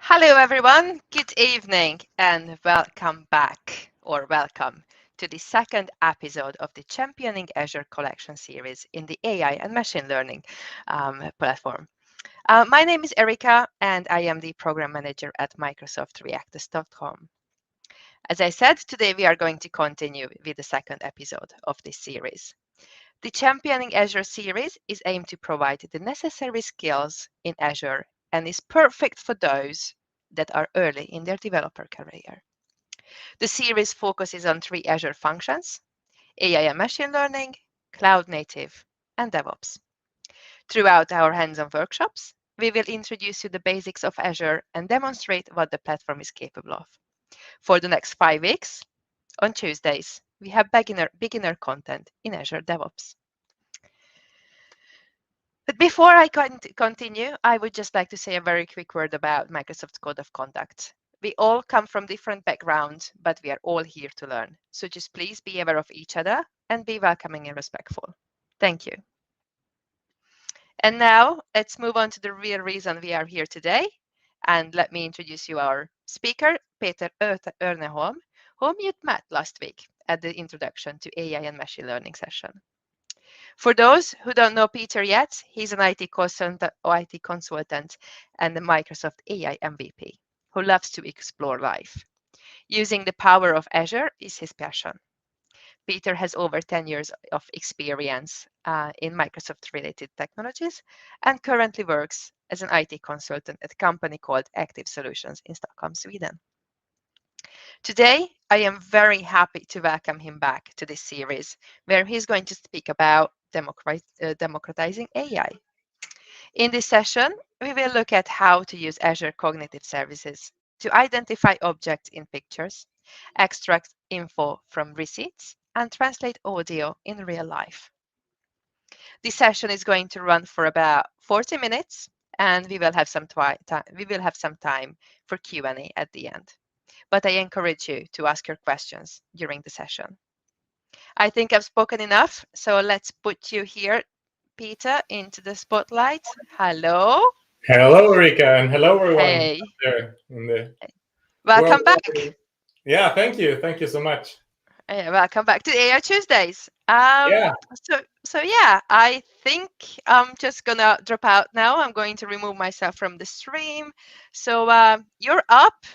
Hello everyone, good evening and welcome back or welcome to the second episode of the Championing Azure Collection series in the AI and machine learning platform. My name is Erika and I am the program manager at microsoftreactors.com. As I said, today we are going to continue with the second episode of this series. The Championing Azure series is aimed to provide the necessary skills in Azure and is perfect for those that are early in their developer career. The series focuses on 3 Azure functions: AI and machine learning, cloud native, and DevOps. Throughout our hands-on workshops, we will introduce you the basics of Azure and demonstrate what the platform is capable of. For the next 5 weeks, on Tuesdays, we have beginner content in Azure DevOps. But before I continue, I would just like to say a very quick word about Microsoft's Code of Conduct. We all come from different backgrounds, but we are all here to learn. So just please be aware of each other and be welcoming and respectful. Thank you. And now let's move on to the real reason we are here today. And let me introduce you our speaker, Peter Örneholm, whom you met last week at the Introduction to AI and Machine Learning session. For those who don't know Peter yet, he's an IT consultant and the Microsoft AI MVP who loves to explore life. Using the power of Azure is his passion. Peter has over 10 years of experience in Microsoft-related technologies and currently works as an IT consultant at a company called Active Solutions in Stockholm, Sweden. Today, I am very happy to welcome him back to this series, where he's going to speak about democratizing AI. In this session, we will look at how to use Azure Cognitive Services to identify objects in pictures, extract info from receipts, and translate audio in real life. This session is going to run for about 40 minutes, and we will have some time for Q&A at the end. But I encourage you to ask your questions during the session. I think I've spoken enough, so let's put you here, Peter, into the spotlight. Hello. Hello, Erika, and hello, everyone. Hey. There in the Welcome back. Yeah, thank you. Thank you so much. Welcome back to AI Tuesdays. Yeah. So yeah, I think I'm just gonna drop out now. I'm going to remove myself from the stream. So you're up,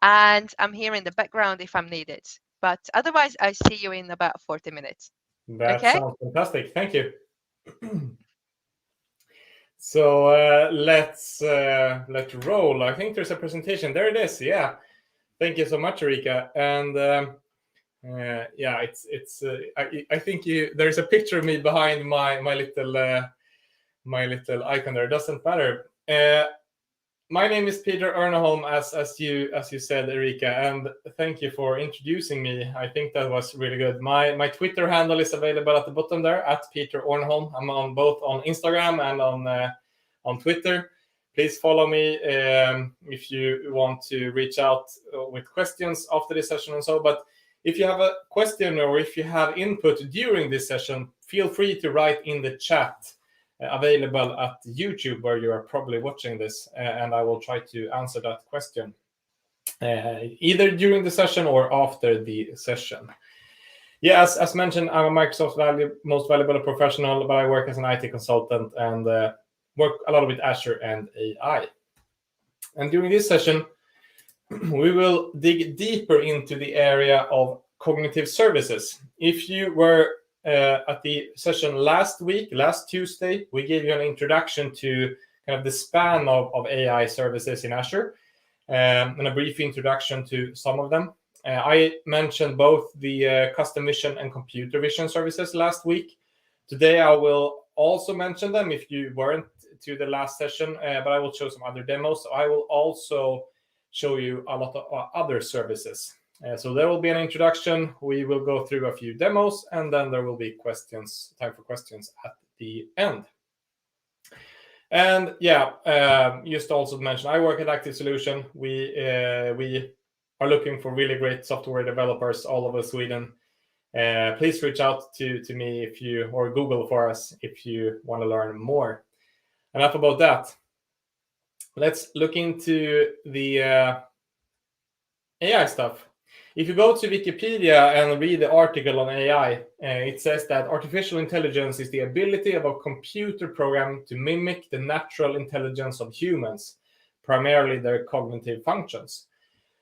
and I'm here in the background if I'm needed. But otherwise, I see you in about 40 minutes. That Okay? sounds fantastic. Thank you. So let's roll. I think there's a presentation. There it is. Yeah. Thank you so much, Erika. And yeah, it's. I think there's a picture of me behind my little icon there. It doesn't matter. My name is Peter Örneholm, as you said, Erika, and thank you for introducing me. I think that was really good. My Twitter handle is available at the bottom there, at Peter Örneholm. I'm on both on Instagram and on Twitter. Please follow me if you want to reach out with questions after this session and so. But if you have a question or if you have input during this session, feel free to write in the chat. Available at YouTube, where you are probably watching this, and I will try to answer that question either during the session or after the session. Yeah, as mentioned, I'm a Microsoft most valuable professional, but I work as an IT consultant and work a lot with Azure and AI. And during this session, we will dig deeper into the area of cognitive services. If you were at the session last Tuesday, we gave you an introduction to kind of the span of AI services in Azure and a brief introduction to some of them. I mentioned both the custom vision and computer vision services last week. Today, I will also mention them if you weren't to the last session, but I will show some other demos. So I will also show you a lot of other services. So there will be an introduction. We will go through a few demos, and then there will be time for questions at the end. And yeah, just also to mention, I work at Active Solution. We are looking for really great software developers all over Sweden. Please reach out to me or Google for us if you want to learn more. Enough about that. let's look into the AI stuff. If you go to Wikipedia and read the article on AI, it says that artificial intelligence is the ability of a computer program to mimic the natural intelligence of humans, primarily their cognitive functions.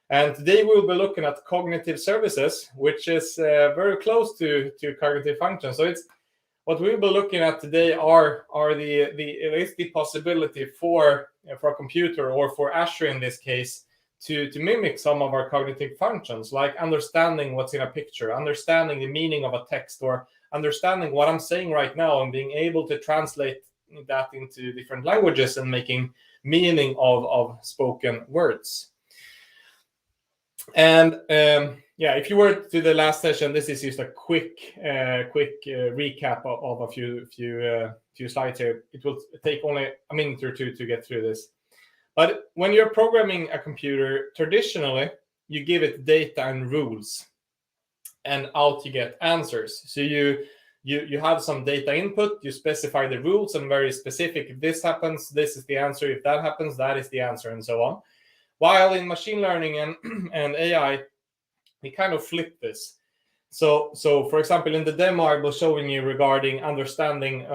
And today we'll be looking at cognitive services, which is very close to cognitive functions. So it's what we'll be looking at today are the possibility for a computer, or for Azure in this case, to mimic some of our cognitive functions, like understanding what's in a picture, understanding the meaning of a text, or understanding what I'm saying right now and being able to translate that into different languages and making meaning of spoken words. And if you were to the last session, this is just a quick recap of a few slides here. It will take only a minute or two to get through this. But when you're programming a computer, traditionally, you give it data and rules, and out you get answers. So you have some data input, you specify the rules, and very specific. If this happens, this is the answer. If that happens, that is the answer, and so on. While in machine learning and AI, we kind of flip this. So for example, in the demo I was showing you regarding understanding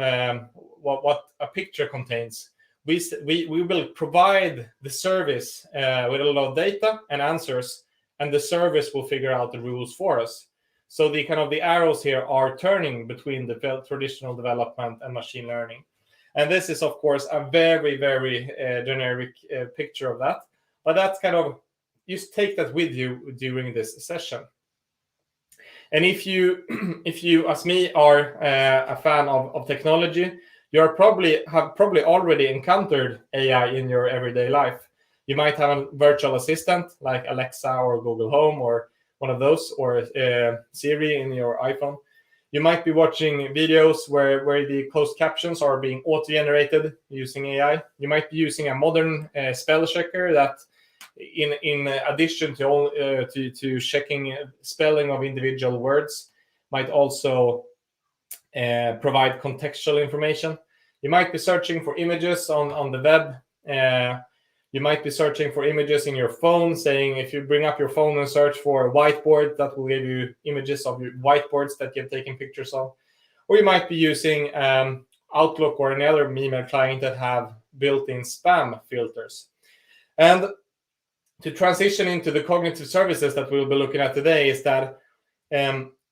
what a picture contains, we will provide the service with a lot of data and answers, and the service will figure out the rules for us. So the arrows here are turning between the traditional development and machine learning. And this is, of course, a very, very generic picture of that. But that's just take that with you during this session. And if you, as me, are a fan of technology, you probably already encountered AI in your everyday life. You might have a virtual assistant like Alexa or Google Home or one of those, or Siri in your iPhone. You might be watching videos where the closed captions are being auto-generated using AI. You might be using a modern spell checker that, in addition to checking spelling of individual words, might also provide contextual information. You might be searching for images on the web. You might be searching for images in your phone, saying if you bring up your phone and search for a whiteboard, that will give you images of your whiteboards that you've taken pictures of. Or you might be using Outlook or another email client that have built-in spam filters. And to transition into the cognitive services that we'll be looking at today is that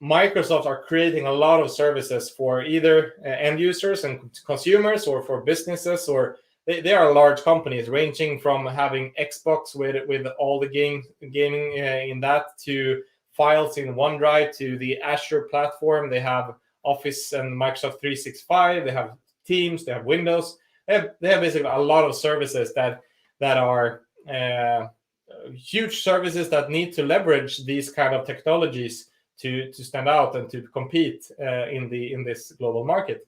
Microsoft are creating a lot of services for either end users and consumers, or for businesses, or they are large companies, ranging from having Xbox with all the gaming in that, to files in OneDrive, to the Azure platform. They have Office and Microsoft 365. They have Teams. They have Windows. They have basically a lot of services that are huge services that need to leverage these kind of technologies to stand out and to compete in this global market.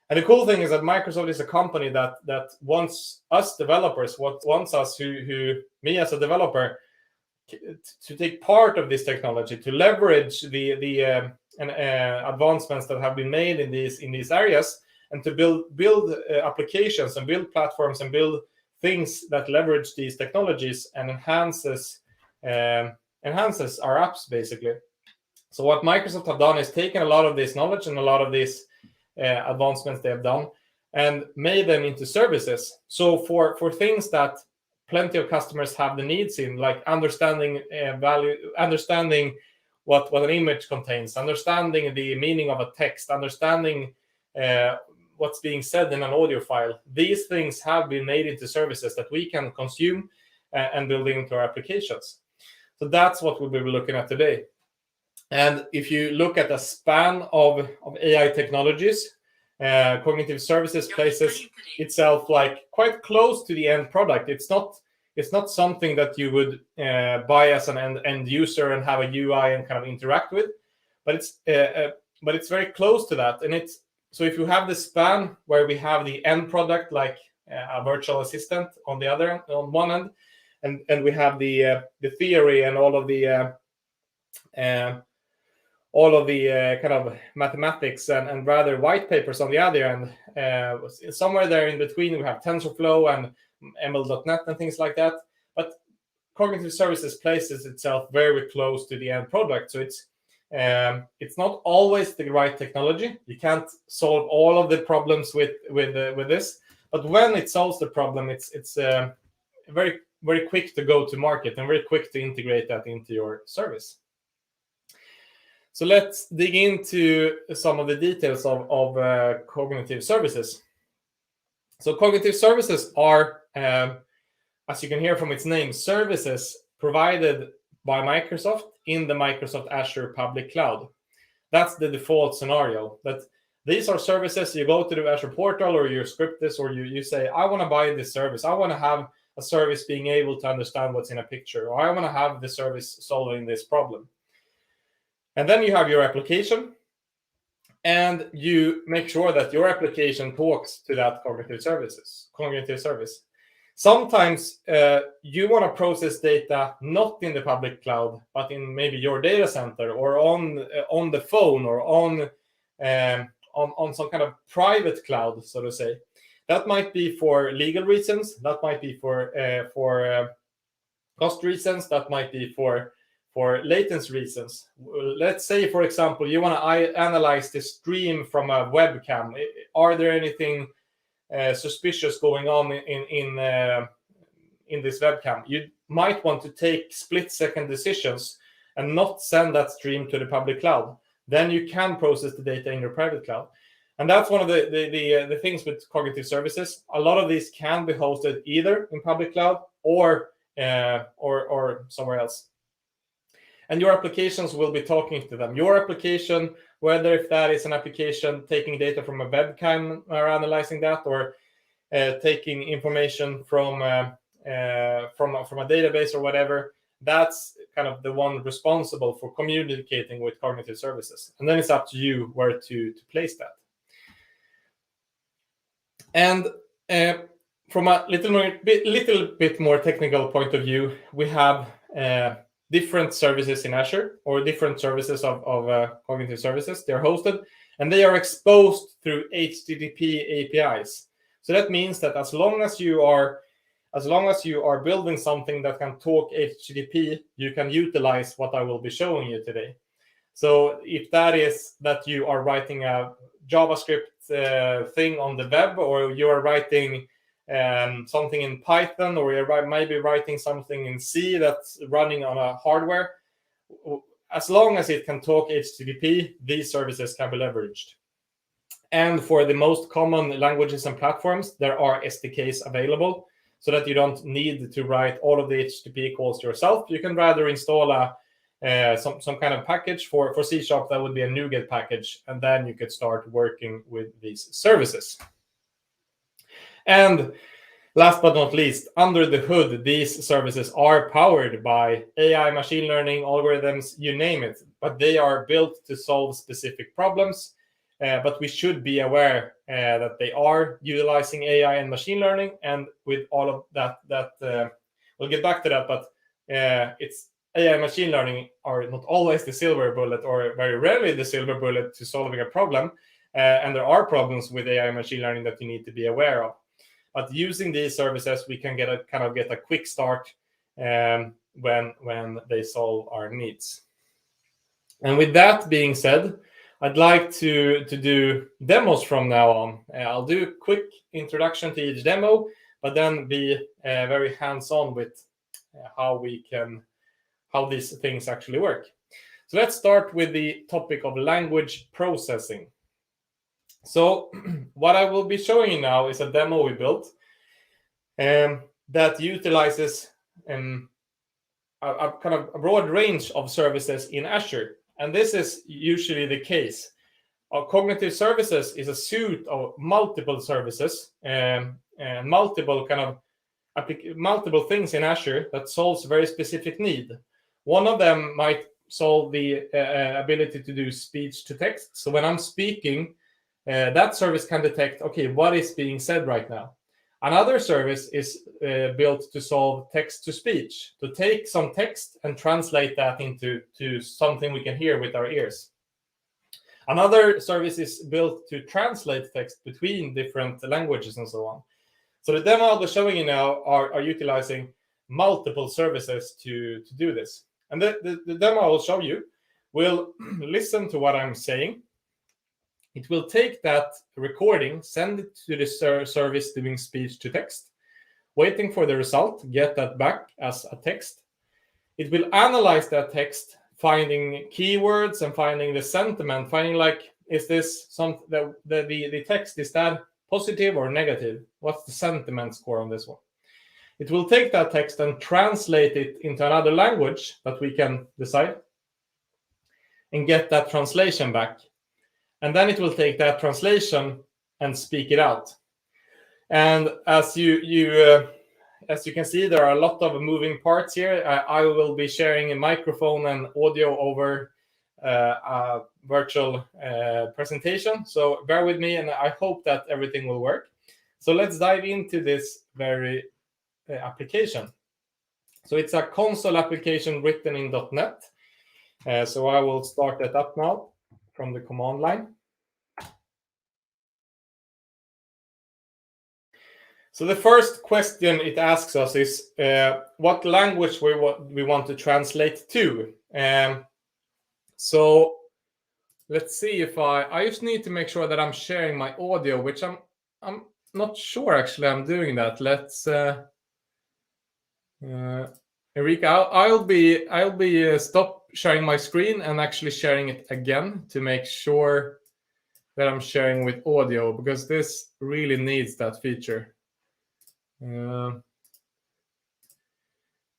And the cool thing is that Microsoft is a company that wants us developers, wants us me as a developer, to take part of this technology, to leverage the advancements that have been made in these areas, and to build applications and build platforms and build things that leverage these technologies and enhances our apps, basically. So what Microsoft have done is taken a lot of this knowledge and a lot of these advancements they have done and made them into services. So for things that plenty of customers have the needs in, like understanding value, understanding what an image contains, understanding the meaning of a text, understanding what's being said in an audio file. These things have been made into services that we can consume and build into our applications. So that's what we'll be looking at today. And if you look at the span of AI technologies, cognitive services places itself like quite close to the end product. It's not something that you would buy as an end user and have a UI and kind of interact with, but it's very close to that. And so if you have the span where we have the end product, like a virtual assistant on one end, and we have the theory and all of the all of the kind of mathematics and rather white papers on the other end. Somewhere there in between, we have TensorFlow and ML.NET and things like that. But Cognitive Services places itself very close to the end product. So it's not always the right technology. You can't solve all of the problems with this. But when it solves the problem, it's very quick to go to market and very quick to integrate that into your service. So let's dig into some of the details of Cognitive Services. So Cognitive Services are, as you can hear from its name, services provided by Microsoft in the Microsoft Azure public cloud. That's the default scenario. That these are services. You go to the Azure portal, or you script this, or you say, I want to buy this service. I want to have a service being able to understand what's in a picture, or I want to have the service solving this problem. And then you have your application, and you make sure that your application talks to that cognitive service. Sometimes you want to process data not in the public cloud, but in maybe your data center, or on the phone, or on some kind of private cloud, so to say. That might be for legal reasons. That might be for cost reasons. That might be for latency reasons. Let's say, for example, you want to analyze the stream from a webcam. Are there anything suspicious going on in this webcam? You might want to take split-second decisions and not send that stream to the public cloud. Then you can process the data in your private cloud. And that's one of the things with Cognitive Services. A lot of these can be hosted either in public cloud or somewhere else. And your applications will be talking to them. Your application, whether if that is an application taking data from a webcam or analyzing that, or taking information from a database or whatever, that's kind of the one responsible for communicating with Cognitive Services. And then it's up to you where to place that. And from a little bit more technical point of view, we have different services in Azure, or different services of Cognitive Services. They're hosted, and they are exposed through HTTP APIs. So that means that as long as you are building something that can talk HTTP, you can utilize what I will be showing you today. So if that is that you are writing a JavaScript thing on the web, or you are writing something in Python, or you're maybe writing something in C that's running on a hardware, as long as it can talk HTTP, these services can be leveraged. And for the most common languages and platforms, there are SDKs available, so that you don't need to write all of the HTTP calls yourself. You can rather install some kind of package for C# that would be a NuGet package, and then you could start working with these services. And last but not least, under the hood, these services are powered by AI, machine learning, algorithms, you name it, but they are built to solve specific problems. But we should be aware that they are utilizing AI and machine learning, and with all of that, we'll get back to that, but it's AI and machine learning are not always the silver bullet, or very rarely the silver bullet to solving a problem. And there are problems with AI and machine learning that you need to be aware of. But using these services, we can get a quick start when they solve our needs. And with that being said, I'd like to do demos from now on. I'll do a quick introduction to each demo, but then be very hands-on with how these things actually work. So let's start with the topic of language processing. So what I will be showing you now is a demo we built that utilizes a kind of a broad range of services in Azure. And this is usually the case. Our Cognitive Services is a suite of multiple services and multiple things in Azure that solves a very specific need. One of them might solve the ability to do speech to text. So when I'm speaking, that service can detect, okay, what is being said right now. Another service is built to solve text to speech, to take some text and translate that into something we can hear with our ears. Another service is built to translate text between different languages and so on. So the demo I'll be showing you now are utilizing multiple services to do this. And the demo I will show you will listen to what I'm saying. It will take that recording, send it to the service doing speech to text, waiting for the result, get that back as a text. It will analyze that text, finding keywords and finding the sentiment, finding like, is this the text, is that positive or negative? What's the sentiment score on this one? It will take that text and translate it into another language that we can decide and get that translation back. And then it will take that translation and speak it out. And as you can see, there are a lot of moving parts here. I will be sharing a microphone and audio over a virtual presentation. So bear with me, and I hope that everything will work. So let's dive into this very application. So it's a console application written in .NET. So I will start that up now from the command line. So the first question it asks us is what language we want to translate to. So let's see if I just need to make sure that I'm sharing my audio, which I'm not sure actually I'm doing that. Let's Erika, I'll be stop sharing my screen and actually sharing it again to make sure that I'm sharing with audio, because this really needs that feature. No,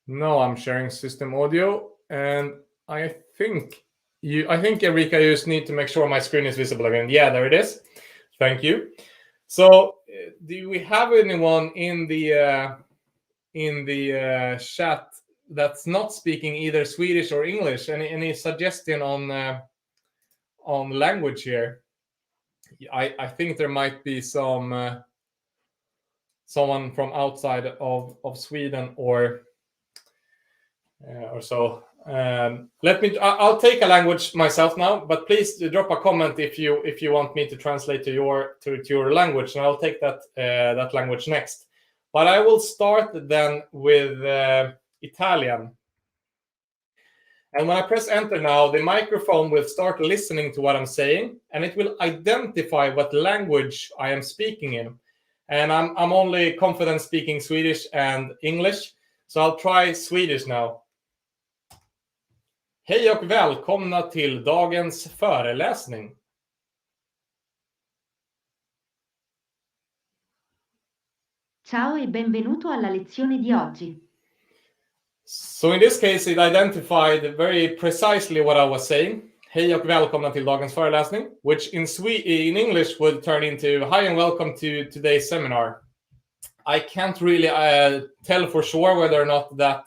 I'm sharing system audio, and I think Erika, you just need to make sure my screen is visible again. Yeah, there it is. Thank you. So, do we have anyone in the chat that's not speaking either Swedish or English? Any suggestion on language here? I think there might be some someone from outside of Sweden or so. I'll take a language myself now, but please drop a comment if you want me to translate to your language, and I'll take that language next. But I will start then with Italian. And when I press enter now, the microphone will start listening to what I'm saying, and it will identify what language I am speaking in. And I'm only confident speaking Swedish and English, so I'll try Swedish now. Hej och välkomna till dagens föreläsning. Ciao e benvenuto alla lezione di oggi. So in this case, it identified very precisely what I was saying. Hej och välkomna till dagens föreläsning, which in English would turn into hi and welcome to today's seminar. I can't really tell for sure whether or not that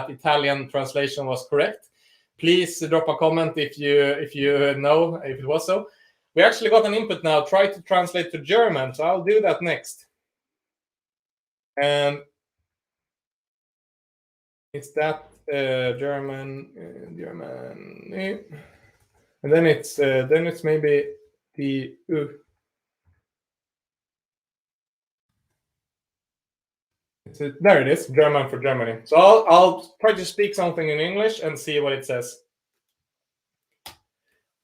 Italian translation was correct. Please drop a comment if you know if it was so. We actually got an input now. Try to translate to German, so I'll do that next. And it's that German, and then it's maybe the there it is, German for Germany. So I'll try to speak something in English and see what it says.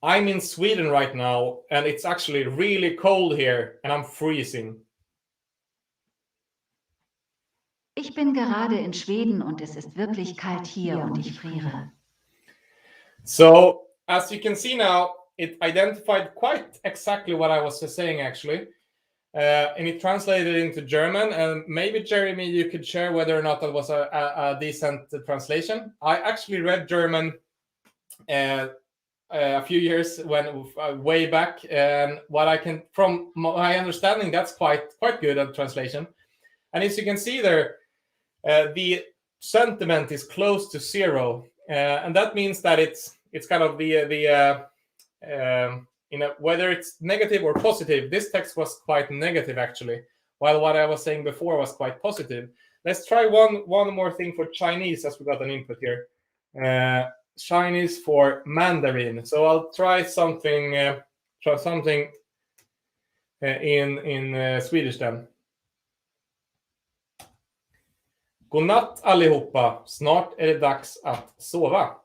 I'm in Sweden right now, and it's actually really cold here, and I'm freezing. Ich bin gerade in Schweden und es ist wirklich kalt hier und ich friere. So, as you can see now, it identified quite exactly what I was saying actually. And it translated into German, and maybe Jeremy, you could share whether or not that was a decent translation. I actually read German a few years way back, and from my understanding, that's quite good at translation. And as you can see there, the sentiment is close to 0, and that means that it's kind of whether it's negative or positive. This text was quite negative actually, while what I was saying before was quite positive. Let's try one more thing for Chinese, as we got an input here. Chinese for Mandarin. So I'll try something in Swedish then. Godnatt allihopa, snart är det dags att sova.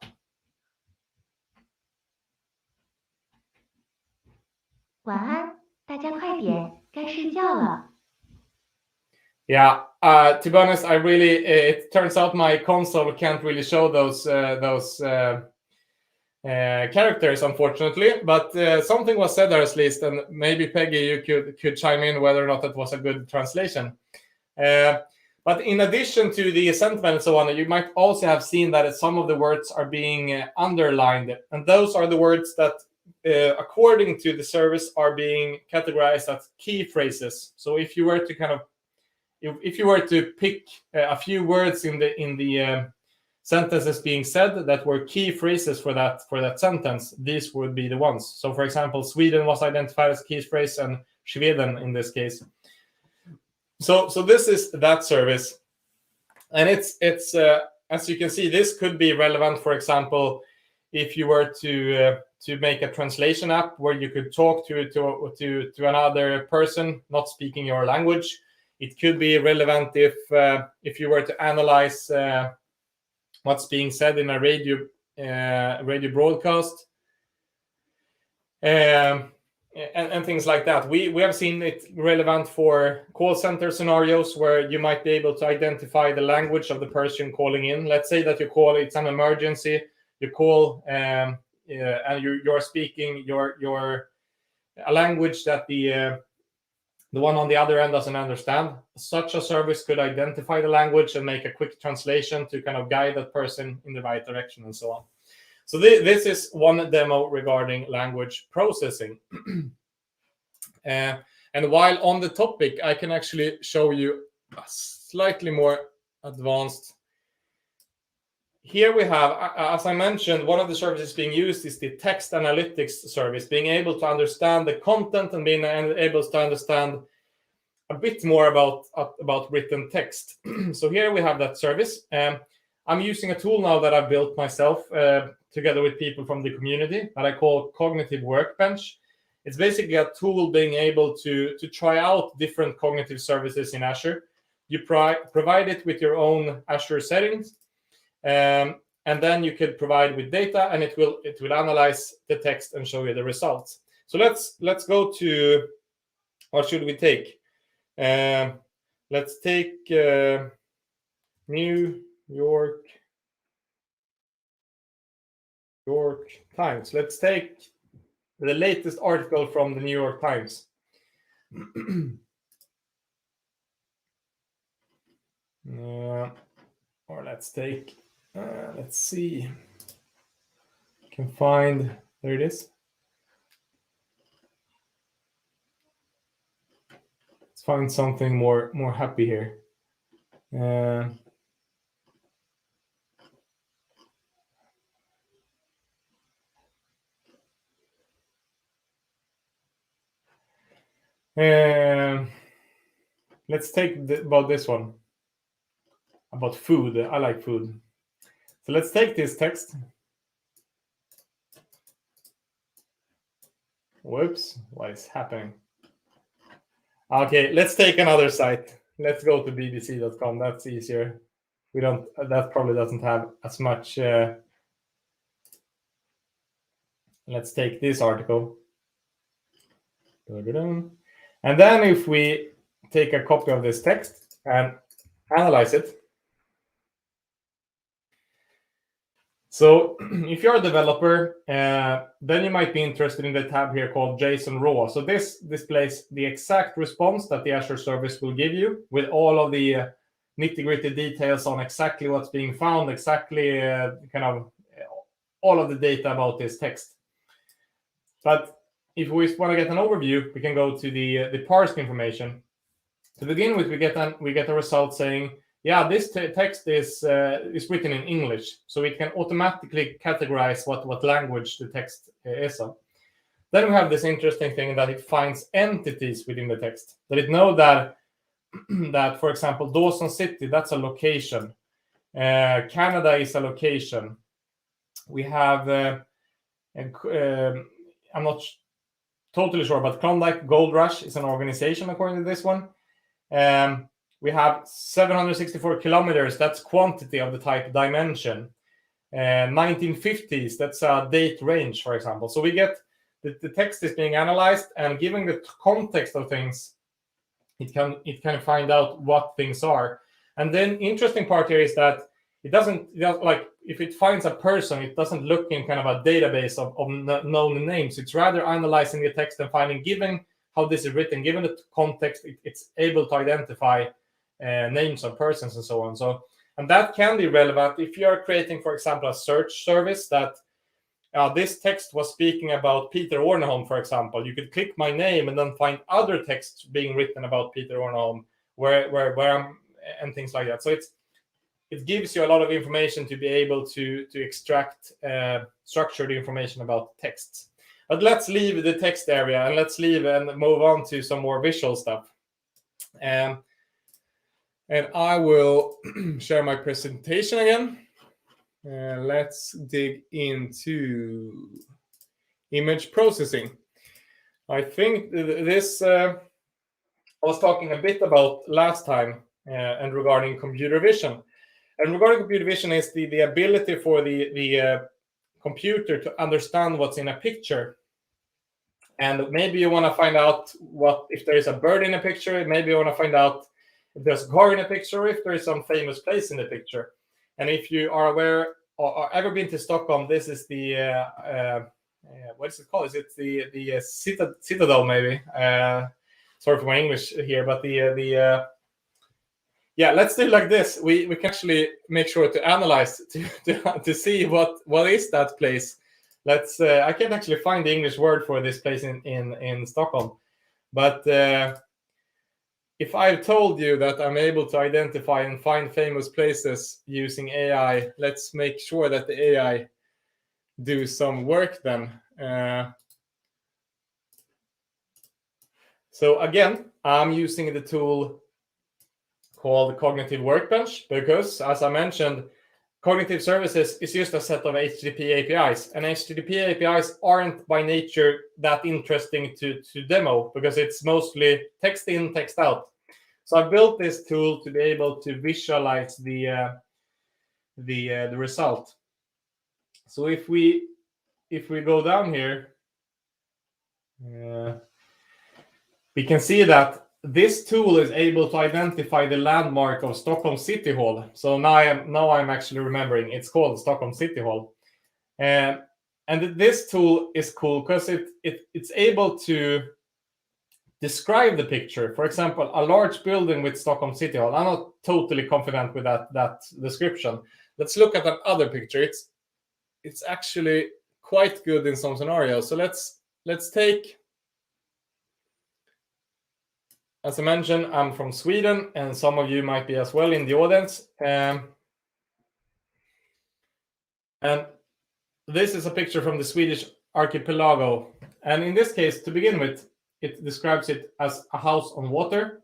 Yeah, to be honest, I really, it turns out my console can't really show those characters, unfortunately, but something was said there at least, and maybe Peggy, you could chime in whether or not that was a good translation. But in addition to the sentiment and so on, you might also have seen that some of the words are being underlined, and those are the words that, according to the service, are being categorized as key phrases. So if you were to if you were to pick a few words in the sentences being said that were key phrases for that sentence, these would be the ones. So, for example, Sweden was identified as key phrase, and Sweden in this case. So this is that service, and it's as you can see, this could be relevant. For example, if you were to make a translation app where you could talk to another person not speaking your language. It could be relevant if you were to analyze what's being said in a radio broadcast, and things like that. We have seen it relevant for call center scenarios where you might be able to identify the language of the person calling in. Let's say that you call, it's an emergency, you call and you're speaking a language that the one on the other end doesn't understand. Such a service could identify the language and make a quick translation to kind of guide that person in the right direction and so on. So this is one demo regarding language processing. And while on the topic, I can actually show you a slightly more advanced. Here we have, as I mentioned, one of the services being used is the text analytics service, being able to understand the content and being able to understand a bit more about written text. So here we have that service. I'm using a tool now that I've built myself together with people from the community that I call Cognitive Workbench. It's basically a tool being able to try out different cognitive services in Azure. You provide it with your own Azure settings, and then you could provide with data, and it will analyze the text and show you the results. So let's go to, what should we take? Let's take New York Times. Let's take the latest article from the New York Times. Or let's take, let's see. Can find, there it is. Let's find something more happy here. Let's take about this one, about food. I like food. So let's take this text. Whoops, what is happening? Okay, let's take another site. Let's go to bbc.com. That's easier. That probably doesn't have as much. Let's take this article. And then if we take a copy of this text and analyze it. So if you're a developer, then you might be interested in the tab here called JSON Raw. So this displays the exact response that the Azure service will give you with all of the nitty-gritty details on exactly what's being found, exactly kind of all of the data about this text. But if we want to get an overview, we can go to the parsed information. To begin with, we get a result saying, yeah, this text is written in English, so it can automatically categorize what language the text is of. Then we have this interesting thing that it finds entities within the text. That it knows that, for example, Dawson City, that's a location. Canada is a location. We have, I'm not totally sure, but Klondike Gold Rush is an organization according to this one. We have 764 kilometers, that's quantity of the type dimension. 1950s, that's a date range, for example. So we get the text is being analyzed, and given the context of things, it can find out what things are. And then interesting part here is that it doesn't, like, if it finds a person, it doesn't look in kind of a database of known names. It's rather analyzing the text and finding, given how this is written, given the context, it's able to identify names of persons and so on. So, and that can be relevant if you are creating, for example, a search service that this text was speaking about Peter Orneholm, for example. You could click my name and then find other texts being written about Peter Orneholm, where I'm, and things like that. So it gives you a lot of information to be able to extract structured information about texts. But let's leave the text area and let's leave and move on to some more visual stuff. And I will share my presentation again. Let's dig into image processing. I think this I was talking a bit about last time and regarding computer vision. And regarding computer vision is the ability for the computer to understand what's in a picture. And maybe you want to find out what if there is a bird in a picture. Maybe you want to find out if there's a car in a picture, or if there is some famous place in the picture. And if you are aware or ever been to Stockholm, this is the what is it called? Is it the Citadel maybe? Sorry for my English here, but yeah, let's do it like this. We can actually make sure to analyze to see what is that place. Let's. I can't actually find the English word for this place in Stockholm, but if I've told you that I'm able to identify and find famous places using AI, let's make sure that the AI do some work then. So again, I'm using the tool called Cognitive Workbench because, as I mentioned, Cognitive Services is just a set of HTTP APIs, and HTTP APIs aren't by nature that interesting to demo because it's mostly text in, text out. So I built this tool to be able to visualize the result. So if we go down here, we can see that this tool is able to identify the landmark of Stockholm City Hall. So now I'm actually remembering. It's called Stockholm City Hall, and this tool is cool because it's able to describe the picture. For example, a large building with Stockholm City Hall. I'm not totally confident with that description. Let's look at another picture. It's actually quite good in some scenarios. So let's take. As I mentioned, I'm from Sweden, and some of you might be as well in the audience. And this is a picture from the Swedish archipelago. And in this case, to begin with, it describes it as a house on water.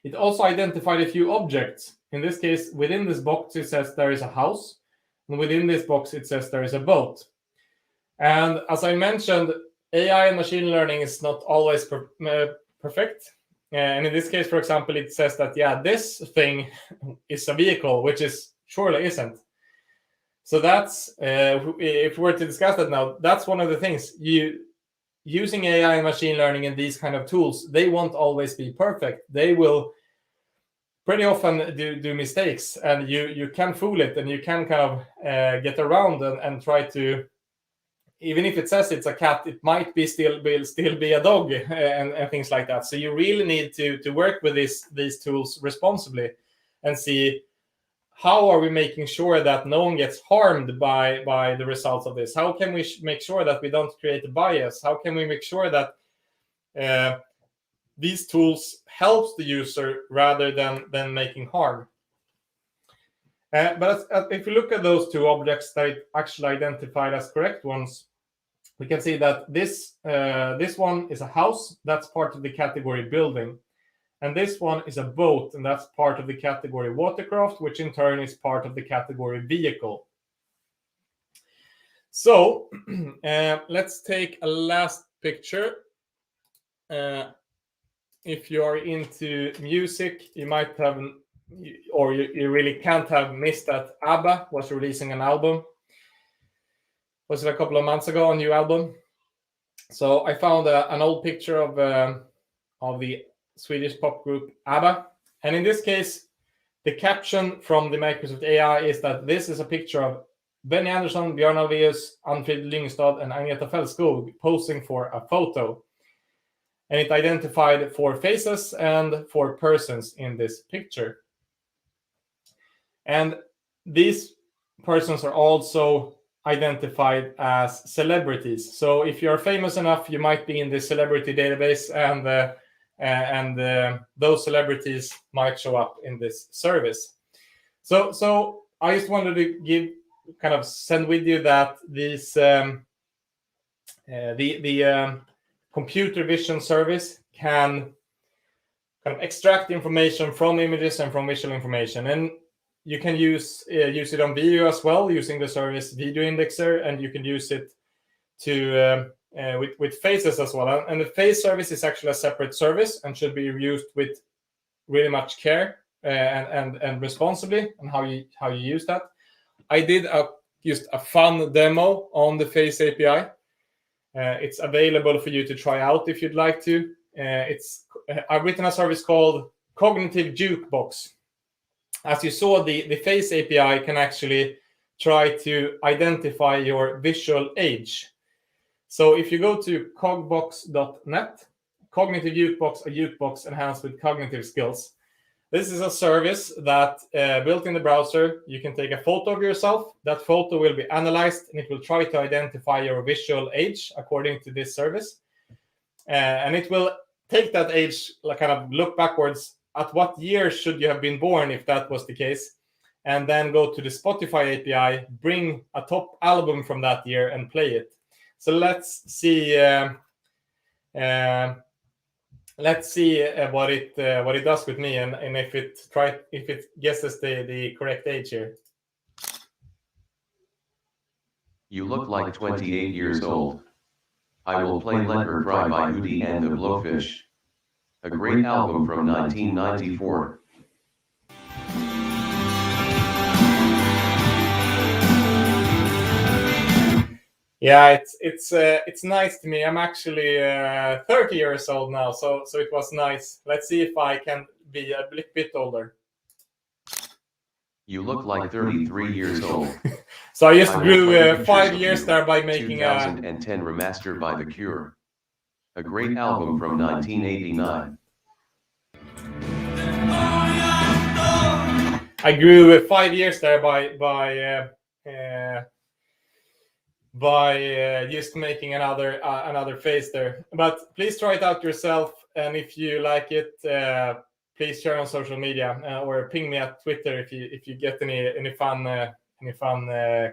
It also identified a few objects. In this case, within this box, it says there is a house. And within this box, it says there is a boat. And as I mentioned, AI and machine learning is not always perfect. And in this case, for example, it says that, yeah, this thing is a vehicle, which is surely isn't. So that's, if we were to discuss that now, that's one of the things. Using AI and machine learning and these kind of tools, they won't always be perfect. They will pretty often do mistakes, and you can fool it, and you can kind of get around and try to, even if it says it's a cat, it might be still be a dog and things like that. So you really need to work with these tools responsibly and see how are we making sure that no one gets harmed by the results of this. How can we make sure that we don't create a bias? How can we make sure that these tools helps the user rather than making harm? But if you look at those two objects that it actually identified as correct ones, we can see that this one is a house. That's part of the category building. And this one is a boat, and that's part of the category watercraft, which in turn is part of the category vehicle. So let's take a last picture. If you are into music, you might have, or you really can't have missed that ABBA was releasing an album. Was it a couple of months ago, a new album? So I found an old picture of the Swedish pop group ABBA, and in this case, the caption from the Microsoft AI is that this is a picture of Benny Andersson, Björn Ulvaeus, Anfrid Lyngstad, and Agneta Fältskog posing for a photo. And it identified 4 faces and 4 persons in this picture. And these persons are also identified as celebrities. So if you're famous enough, you might be in the celebrity database, and those celebrities might show up in this service. So I just wanted to send with you that these the computer vision service can kind of extract information from images and from visual information, and you can use it on video as well using the service Video Indexer, and you can use it to with faces as well. And the face service is actually a separate service and should be used with really much care and responsibly on how you use that. I did just a fun demo on the Face API. It's available for you to try out if you'd like to. I've written a service called Cognitive Jukebox. As you saw, the Face API can actually try to identify your visual age. So if you go to cogbox.net, Cognitive Jukebox, a jukebox enhanced with cognitive skills. This is a service that built in the browser. You can take a photo of yourself. That photo will be analyzed, and it will try to identify your visual age according to this service. And it will take that age, kind of look backwards at what year should you have been born, if that was the case, and then go to the Spotify API, bring a top album from that year, and play it. So let's see. Let's see what it does with me, and if it guesses the correct age here. You look like 28 years old. I will play Let Her Cry by Hootie and the Blowfish. A great album from 1994. Yeah, it's nice to me. I'm actually 30 years old now, so it was nice. Let's see if I can be a bit older. You look like 33 years old. So I just grew 5 years there by making 2010 remastered by The Cure. A great album from 1989. I grew 5 years there by just making another face there. But please try it out yourself, and if you like it, please share on social media or ping me at Twitter if you get any fun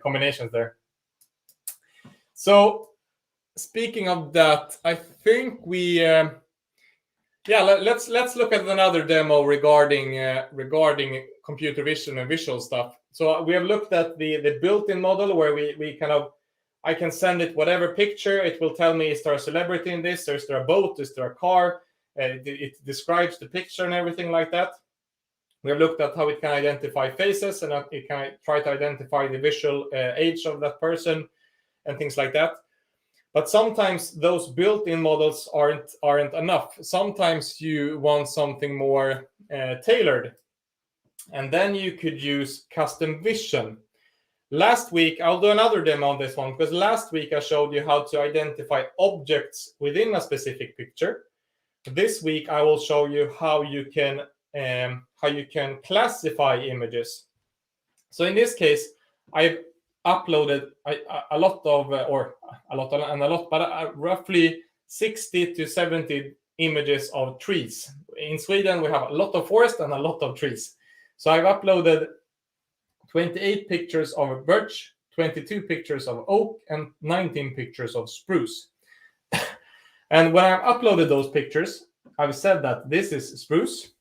combinations there. So speaking of that, I think we let's look at another demo regarding computer vision and visual stuff. So we have looked at the built-in model where we kind of, I can send it whatever picture. It will tell me, is there a celebrity in this? Or is there a boat? Is there a car? It describes the picture and everything like that. We have looked at how it can identify faces, and it can try to identify the visual age of that person and things like that. But sometimes those built-in models aren't enough. Sometimes you want something more tailored. And then you could use custom vision. Last week, I'll do another demo on this one, because last week I showed you how to identify objects within a specific picture. This week, I will show you how you can classify images. So in this case, I've uploaded roughly 60 to 70 images of trees. In Sweden, we have a lot of forest and a lot of trees. So I've uploaded 28 pictures of birch, 22 pictures of oak, and 19 pictures of spruce. And when I've uploaded those pictures, I've said that this is spruce.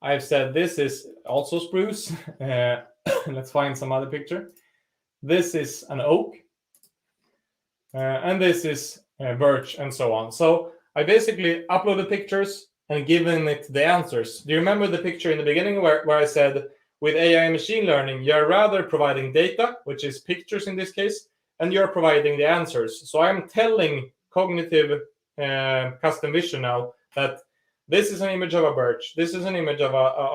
I've said this is also spruce. Let's find some other picture. this is an oak, and this is birch, and so on. So I basically uploaded pictures and given it the answers. Do you remember the picture in the beginning where I said with AI and machine learning, you're rather providing data, which is pictures in this case, and you're providing the answers. So I'm telling cognitive custom vision now that this is an image of a birch, this is an image of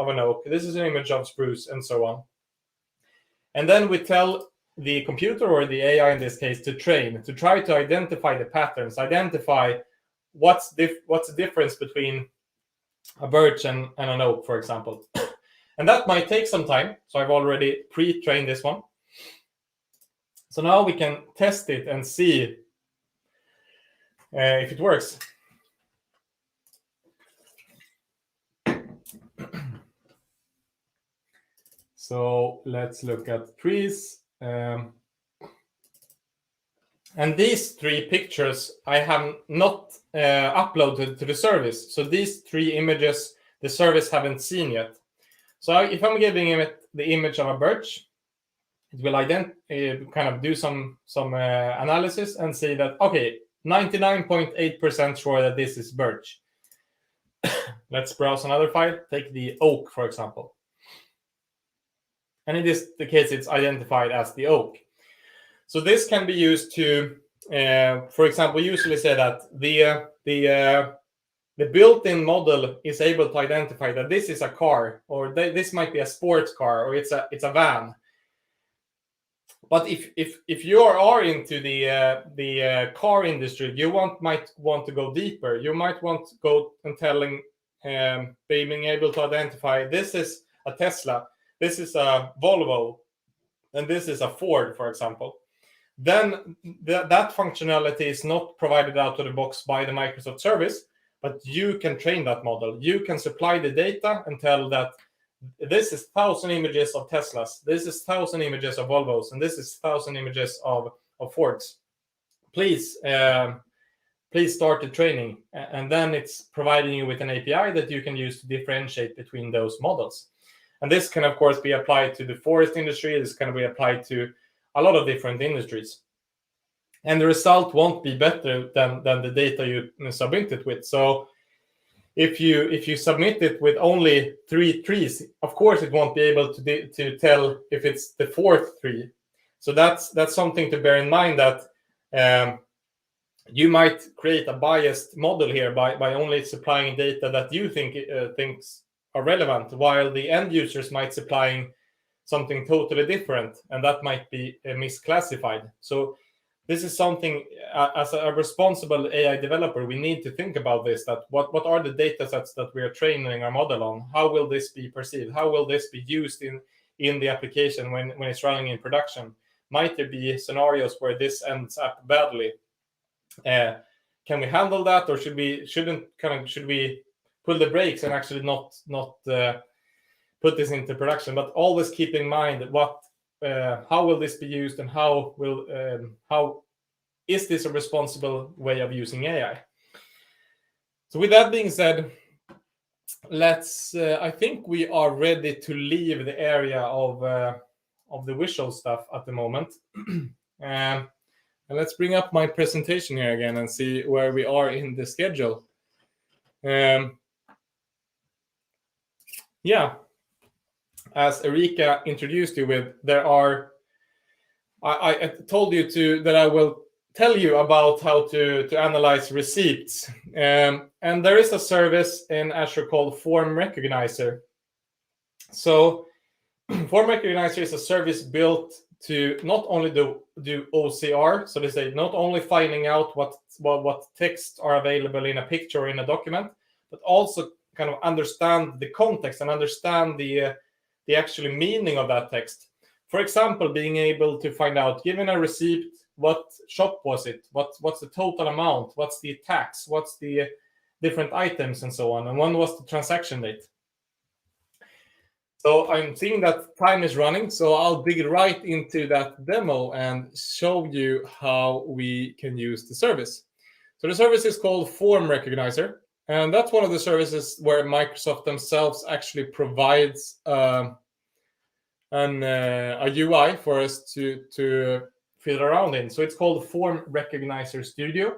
an oak, this is an image of spruce, and so on. And then we tell the computer, or the AI in this case, to train, to try to identify the patterns, identify what's the difference between a birch and an oak, for example. And that might take some time. So I've already pre-trained this one. So now we can test it and see if it works. So let's look at trees. And these 3 pictures I have not uploaded to the service. So these 3 images the service haven't seen yet. So if I'm giving it the image of a birch, it will kind of do some analysis and say that, okay, 99.8% sure that this is birch. Let's browse another file. Take the oak, for example. And in this case, it's identified as the oak. So this can be used to, for example, we usually say that the built-in model is able to identify that this is a car, or this might be a sports car, or it's a van. But if you are into the car industry, you might want to go deeper. You might want to go and being able to identify this is a Tesla, this is a Volvo, and this is a Ford, for example. Then that functionality is not provided out of the box by the Microsoft service, but you can train that model. You can supply the data and tell that this is 1,000 images of Teslas, this is 1,000 images of Volvos, and this is 1,000 images of Fords. Please start the training. And then it's providing you with an API that you can use to differentiate between those models. And this can, of course, be applied to the forest industry. This can be applied to a lot of different industries. And the result won't be better than the data you submit it with. So if you submit it with only 3 trees, of course it won't be able to tell if it's the 4th tree. So that's something to bear in mind, that you might create a biased model here by only supplying data that you thinks are relevant, while the end users might supplying something totally different, and that might be misclassified. So this is something, as a responsible AI developer, we need to think about this, that what are the data sets that we are training our model on? How will this be perceived? How will this be used in the application when it's running in production? Might there be scenarios where this ends up badly? Can we handle that, or should we pull the brakes and actually not put this into production? But always keep in mind how will this be used, and how is this a responsible way of using AI? So with that being said, I think we are ready to leave the area of the visual stuff at the moment. And let's bring up my presentation here again and see where we are in the schedule. Yeah. As Erika introduced you with, I told you that I will tell you about how to analyze receipts. And there is a service in Azure called Form Recognizer. So Form Recognizer is a service built to not only do OCR, so to say, not only finding out what texts are available in a picture or in a document, but also kind of understand the context and understand the actual meaning of that text. For example, being able to find out, given a receipt, what shop was it? What's the total amount? What's the tax? What's the different items and so on? And when was the transaction date? So I'm seeing that time is running, so I'll dig right into that demo and show you how we can use the service. So the service is called Form Recognizer. And that's one of the services where Microsoft themselves actually provides a a UI for us to fiddle around in. So it's called Form Recognizer Studio.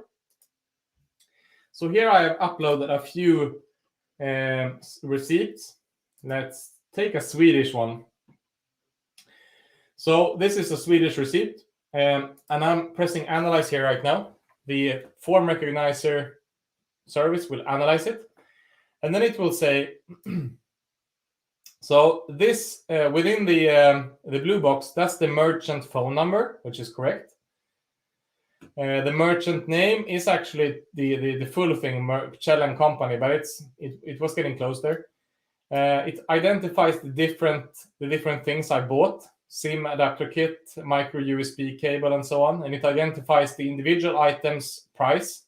So here I have uploaded a few receipts. Let's take a Swedish one. So this is a Swedish receipt, and I'm pressing Analyze here right now. The Form Recognizer service will analyze it, and then it will say, so this within the blue box, that's the merchant phone number, which is correct. The merchant name is actually the full thing, Kjell & Company, but it was getting close there. It identifies the different things I bought: SIM adapter kit, micro USB cable, and so on. And it identifies the individual items price.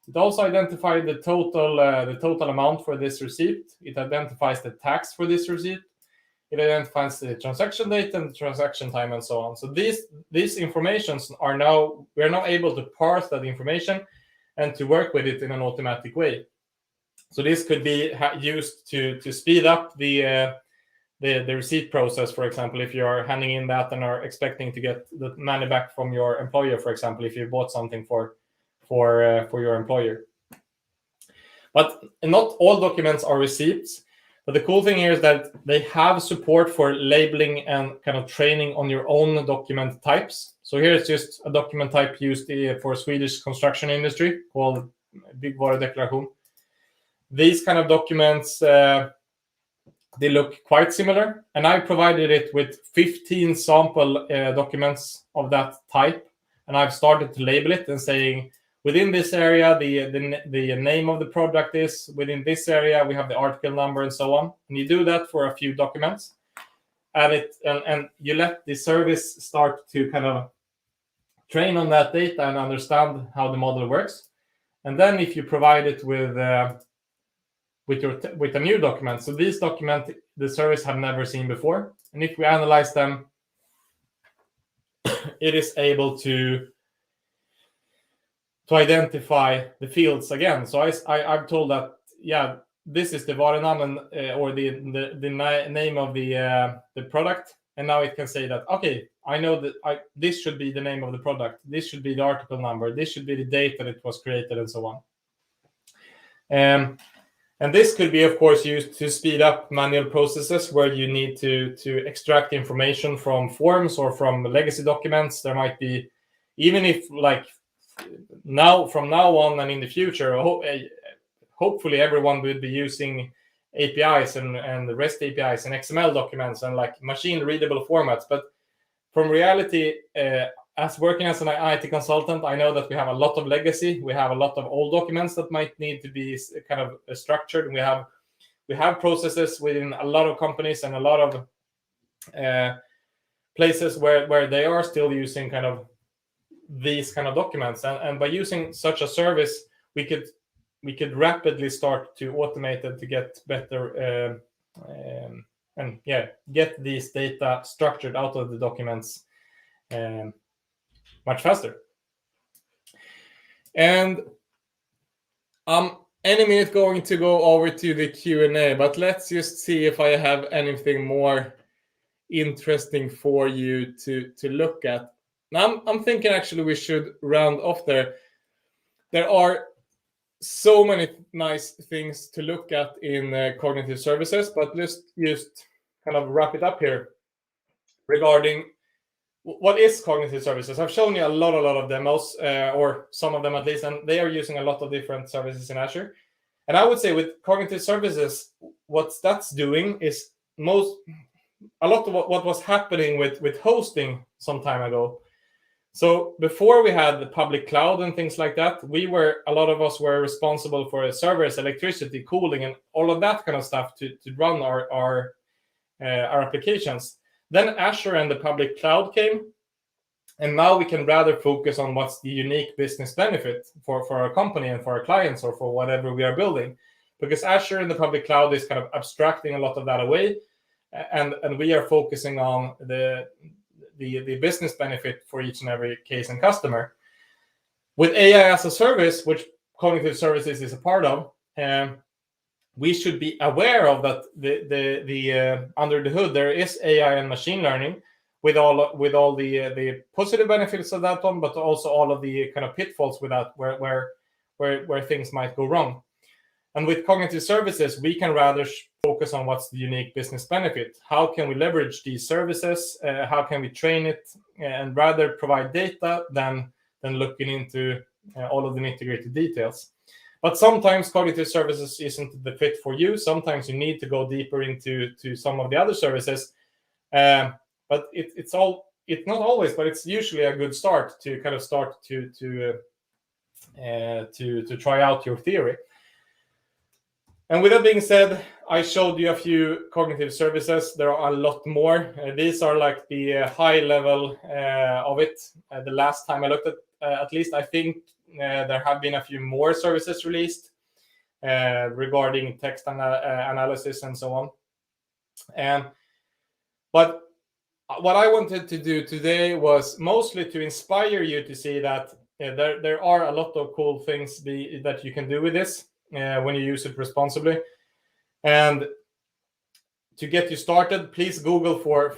It also identifies the total amount for this receipt. It identifies the tax for this receipt. It identifies the transaction date and the transaction time, and so on. So these informations we are now able to parse that information and to work with it in an automatic way. So this could be used to speed up the receipt process, for example, if you are handing in that and are expecting to get the money back from your employer, for example, if you bought something for your employer. But not all documents are receipts. But the cool thing here is that they have support for labeling and kind of training on your own document types. So here it's just a document type used for Swedish construction industry called Byggvarudeklaration. These kind of documents, they look quite similar. And I provided it with 15 sample documents of that type. And I've started to label it and saying, within this area, the name of the product is. Within this area, we have the article number and so on. And you do that for a few documents. And you let the service start to kind of train on that data and understand how the model works. And then if you provide it with a new document, so these documents the service have never seen before, and if we analyze them, it is able to identify the fields again. So I've told that, yeah, this is the varunamn or the name of the product, and now it can say that, okay, I know that this should be the name of the product, this should be the article number, this should be the date that it was created, and so on. And this could be, of course, used to speed up manual processes where you need to extract information from forms or from legacy documents. There might be, even if like from now on and in the future, hopefully everyone will be using APIs and the REST APIs and XML documents and like machine readable formats. But from reality, as working as an IT consultant, I know that we have a lot of legacy. We have a lot of old documents that might need to be kind of structured. We have processes within a lot of companies and a lot of places where they are still using kind of these kind of documents. And by using such a service, we could rapidly start to automate it to get better get these data structured out of the documents much faster. And any minute going to go over to the Q&A, but let's just see if I have anything more interesting for you to look at. Now I'm thinking actually we should round off there. There are so many nice things to look at in cognitive services, but let's just kind of wrap it up here regarding what is cognitive services. I've shown you a lot of demos, or some of them at least, and they are using a lot of different services in Azure. And I would say with cognitive services, what that's doing is a lot of what was happening with hosting some time ago. So before we had the public cloud and things like that, a lot of us were responsible for servers, electricity, cooling, and all of that kind of stuff to run our applications. Then Azure and the public cloud came, and now we can rather focus on what's the unique business benefit for our company and for our clients or for whatever we are building. Because Azure and the public cloud is kind of abstracting a lot of that away, and we are focusing on the business benefit for each and every case and customer. With AI as a service, which cognitive services is a part of, we should be aware of that the under the hood there is AI and machine learning with all the positive benefits of that one, but also all of the kind of pitfalls with that where things might go wrong. And with cognitive services, we can rather focus on what's the unique business benefit. How can we leverage these services? How can we train it? And rather provide data than looking into all of the nitty-gritty details. But sometimes cognitive services isn't the fit for you. Sometimes you need to go deeper into some of the other services. But it's not always, but it's usually a good start to kind of start to try out your theory. And with that being said, I showed you a few cognitive services. There are a lot more. These are like the high level of it. The last time I looked at least, I think there have been a few more services released regarding text analysis and so on. But what I wanted to do today was mostly to inspire you to see that there are a lot of cool things that you can do with this when you use it responsibly. And to get you started, please Google for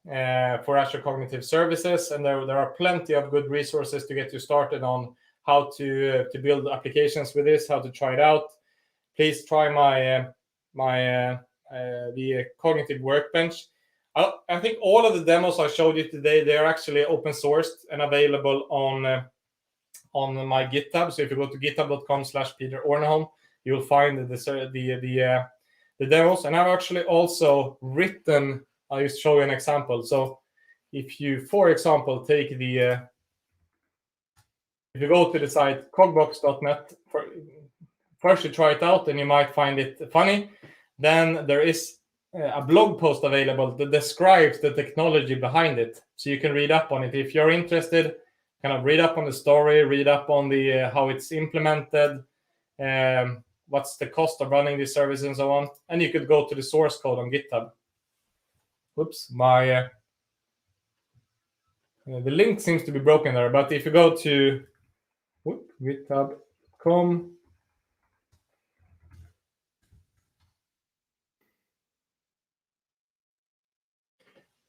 Azure Cognitive Services, and there are plenty of good resources to get you started on how to build applications with this, how to try it out. Please try the Cognitive Workbench. I think all of the demos I showed you today, they are actually open sourced and available on my GitHub. So if you go to github.com/Peter Orneholm, you'll find the demos. And I've actually also written, I'll just show you an example. So if you, for example, take if you go to the site cogbox.net, first you try it out and you might find it funny. Then there is a blog post available that describes the technology behind it. So you can read up on it. If you're interested, kind of read up on the story, read up on the how it's implemented, what's the cost of running these services and so on. And you could go to the source code on GitHub. Whoops, the link seems to be broken there. But if you go to github.com,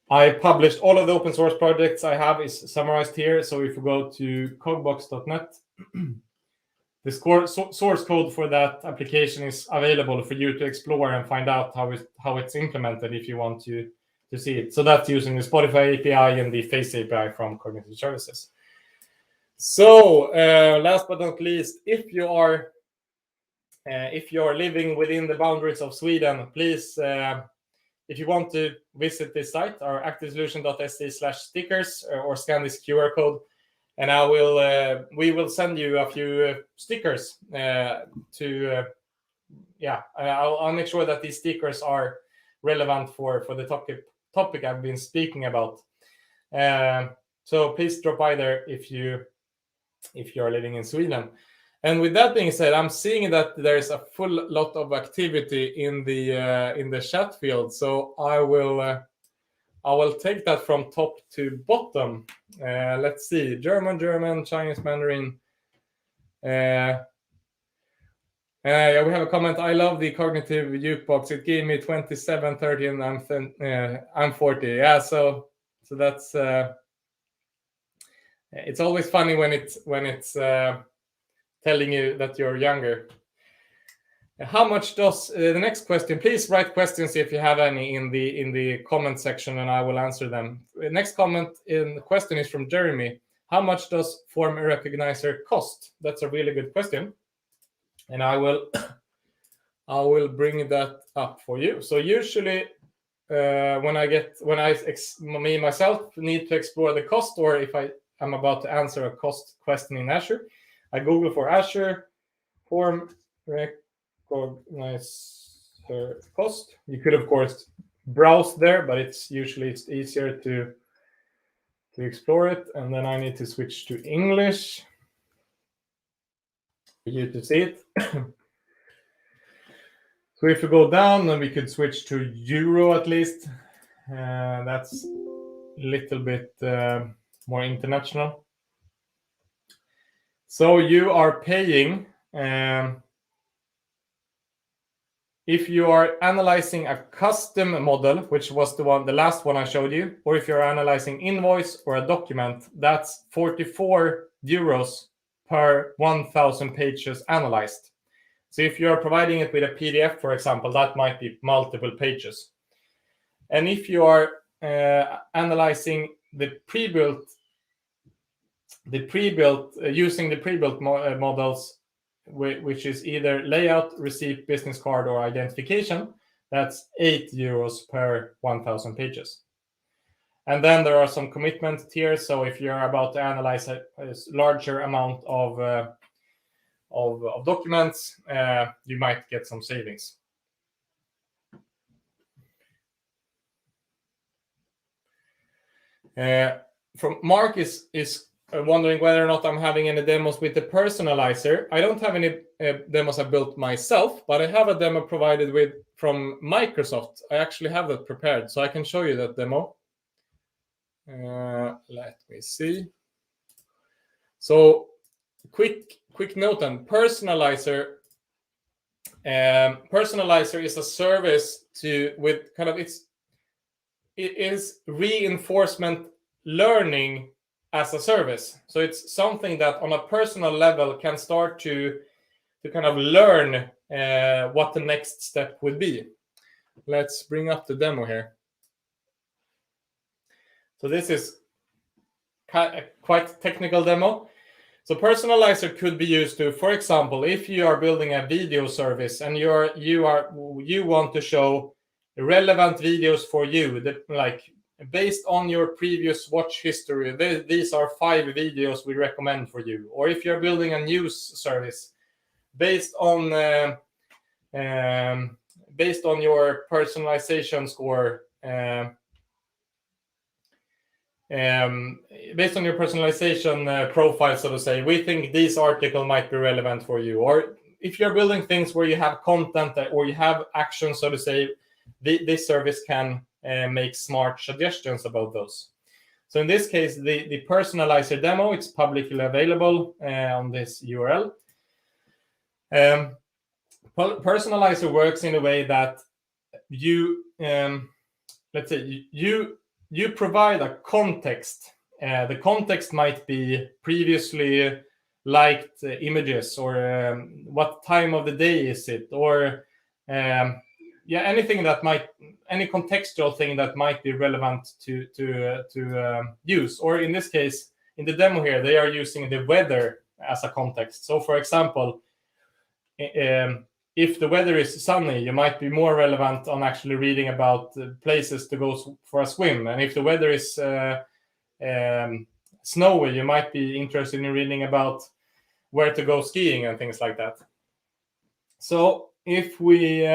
I published all of the open source projects I have is summarized here. So if you go to cogbox.net, the source code for that application is available for you to explore and find out how it's implemented if you want to see it. So that's using the Spotify API and the Face API from Cognitive Services. So last but not least, if you are living within the boundaries of Sweden, please, if you want to visit this site, our activesolution.se/stickers, or scan this QR code, and we will send you a few stickers I'll make sure that these stickers are relevant for the topic I've been speaking about. So please drop by there if you are living in Sweden. And with that being said, I'm seeing that there's a full lot of activity in the chat field. So I will take that from top to bottom. Let's see: German, Chinese, Mandarin. We have a comment. I love the cognitive jukebox. It gave me 27, 30, and I'm 40. Yeah, so that's. It's always funny when it's telling you that you're younger. How much does the next question? Please write questions if you have any in the comment section, and I will answer them. The next comment in the question is from Jeremy. How much does Form Recognizer cost? That's a really good question, and I will bring that up for you. So usually, when I myself need to explore the cost, or if I'm about to answer a cost question in Azure, I Google for Azure Form Recognizer cost. You could, of course, browse there, but it's easier to explore it. And then I need to switch to English for you to see it. So if you go down, then we could switch to euro at least. That's a little bit more international. So you are paying if you are analyzing a custom model, which was the last one I showed you, or if you're analyzing invoice or a document, that's 44 euros per 1,000 pages analyzed. So if you are providing it with a PDF, for example, that might be multiple pages. And if you are analyzing the pre-built using the pre-built models, which is either layout, receipt, business card, or identification, that's 8 euros per 1,000 pages. And then there are some commitment tiers. So if you're about to analyze a larger amount of documents, you might get some savings. From Mark is wondering whether or not I'm having any demos with the Personalizer. I don't have any demos I built myself, but I have a demo provided from Microsoft. I actually have that prepared, so I can show you that demo. Let me see. So quick note on Personalizer. Personalizer is a service it is reinforcement learning as a service. So it's something that on a personal level can start to kind of learn what the next step would be. Let's bring up the demo here. So this is quite technical demo. So Personalizer could be used to, for example, if you are building a video service and you want to show relevant videos for you, like based on your previous watch history, these are 5 videos we recommend for you. Or if you're building a news service, based on your personalization score, based on your personalization profile, so to say, we think this article might be relevant for you. Or if you're building things where you have content or you have actions, so to say, this service can make smart suggestions about those. So in this case, the Personalizer Demo, it's publicly available on this URL. Personalizer works in a way that you, let's say, you provide a context. The context might be previously liked images, or what time of the day is it, or any contextual thing that might be relevant to use. Or in this case, in the demo here, they are using the weather as a context. So for example, if the weather is sunny, you might be more relevant on actually reading about places to go for a swim. And if the weather is snowy, you might be interested in reading about where to go skiing and things like that. So if we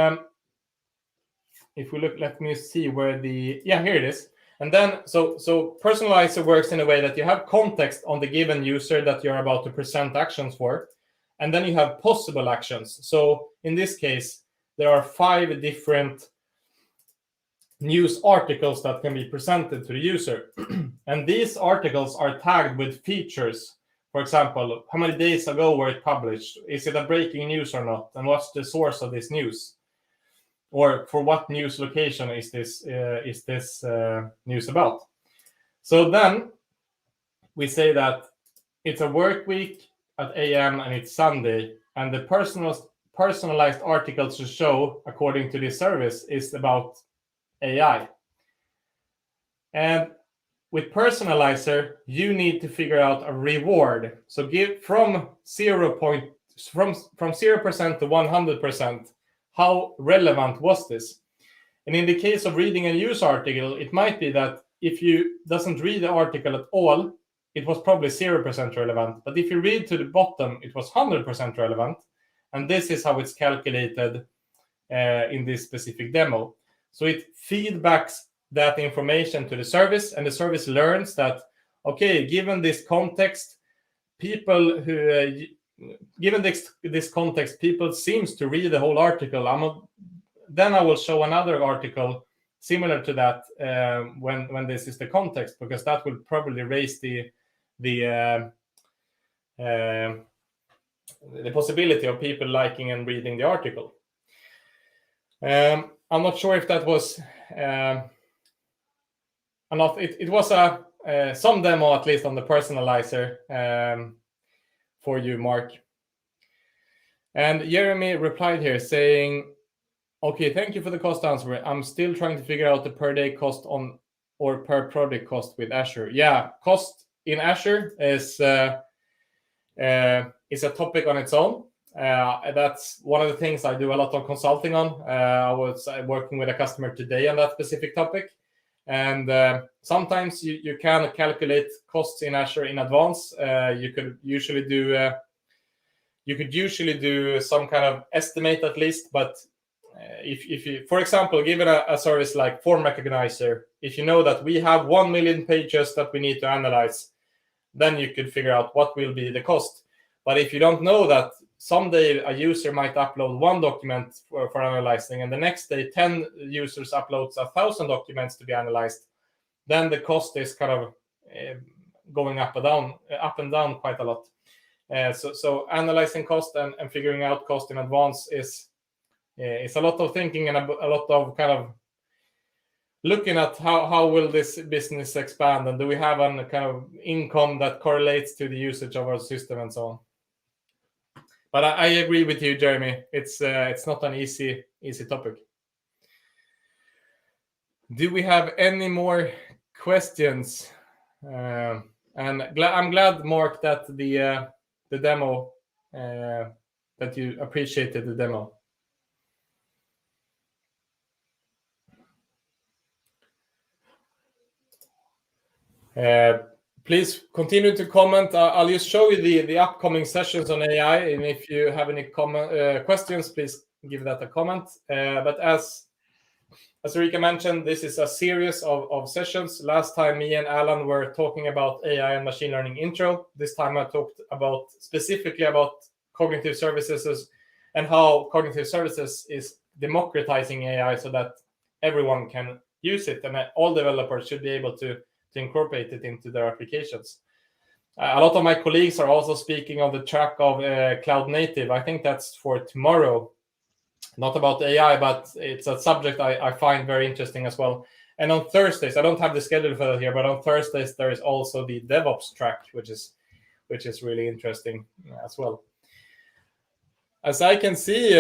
look, let me see where here it is. And then, so Personalizer works in a way that you have context on the given user that you're about to present actions for. And then you have possible actions. So in this case, there are 5 different news articles that can be presented to the user. And these articles are tagged with features. For example, how many days ago were it published? Is it a breaking news or not? And what's the source of this news? Or for what news location is this news about? So then we say that it's a work week at AM and it's Sunday, and the personalized articles to show, according to this service, is about AI. And with Personalizer, you need to figure out a reward. So give from 0% to 100%. How relevant was this? And in the case of reading a news article, it might be that if you doesn't read the article at all, it was probably 0% relevant. But if you read to the bottom, it was 100% relevant. And this is how it's calculated in this specific demo. So it feedbacks that information to the service, and the service learns that, okay, given this context, people seems to read the whole article. Then I will show another article similar to that when this is the context, because that will probably raise the possibility of people liking and reading the article. I'm not sure if that was enough. It was some demo, at least on the Personalizer, for you, Mark. And Jeremy replied here saying, okay, thank you for the cost answer. I'm still trying to figure out the per day cost on or per project cost with Azure. Yeah, cost in Azure is a topic on its own. That's one of the things I do a lot of consulting on. I was working with a customer today on that specific topic. And sometimes you can calculate costs in Azure in advance. You could usually do some kind of estimate at least. But if you, for example, given a service like Form Recognizer, if you know that we have 1 million pages that we need to analyze, then you could figure out what will be the cost. But if you don't know that someday a user might upload one document for analyzing, and the next day 10 users uploads 1,000 documents to be analyzed, then the cost is kind of going up and down quite a lot. So analyzing cost and figuring out cost in advance is a lot of thinking and a lot of kind of looking at how will this business expand, and do we have a kind of income that correlates to the usage of our system and so on. But I agree with you, Jeremy. It's not an easy topic. Do we have any more questions? And I'm glad, Mark, that the demo that you appreciated the demo. Please continue to comment. I'll just show you the upcoming sessions on AI, and if you have any questions, please give that a comment. But as Ulrika mentioned, this is a series of sessions. Last time, me and Alan were talking about AI and machine learning intro. This time, I talked specifically about cognitive services and how cognitive services is democratizing AI so that everyone can use it, and all developers should be able to incorporate it into their applications. A lot of my colleagues are also speaking on the track of cloud native. I think that's for tomorrow. Not about AI, but it's a subject I find very interesting as well. And on Thursdays, I don't have the schedule for that here, but on Thursdays there is also the DevOps track, which is really interesting as well. As I can see,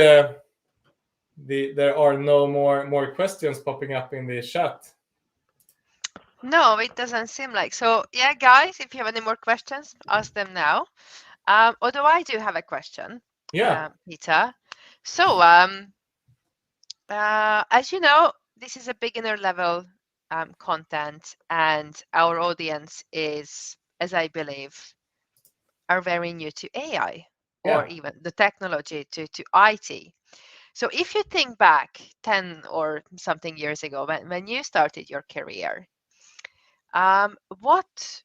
there are no more questions popping up in the chat. No, it doesn't seem like. So yeah, guys, if you have any more questions, ask them now. Although I do have a question, Peter. So as you know, this is a beginner level content, and our audience is, as I believe, are very new to AI or even the technology to IT. So if you think back 10 or something years ago when you started your career, what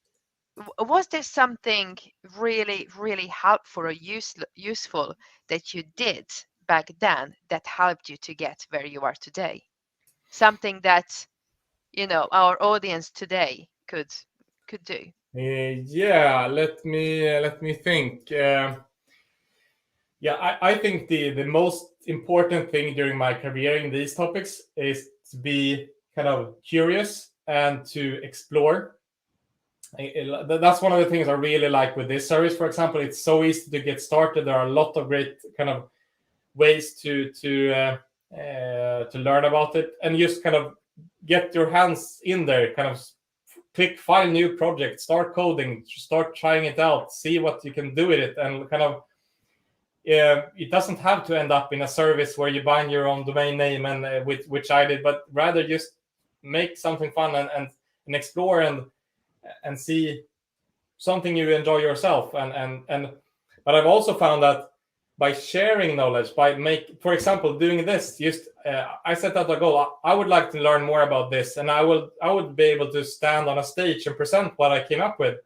was there something really helpful or useful that you did back then that helped you to get where you are today? Something that our audience today could do. Let me think. I think the most important thing during my career in these topics is to be kind of curious and to explore. That's one of the things I really like with this service. For example, it's so easy to get started. There are a lot of great kind of ways to learn about it, and just kind of get your hands in there, kind of click file new project, start coding, start trying it out, see what you can do with it, and kind of it doesn't have to end up in a service where you bind your own domain name and which I did, but rather just make something fun and explore and see something you enjoy yourself. But I've also found that by sharing knowledge, for example, doing this, I set out a goal. I would like to learn more about this, and I would be able to stand on a stage and present what I came up with.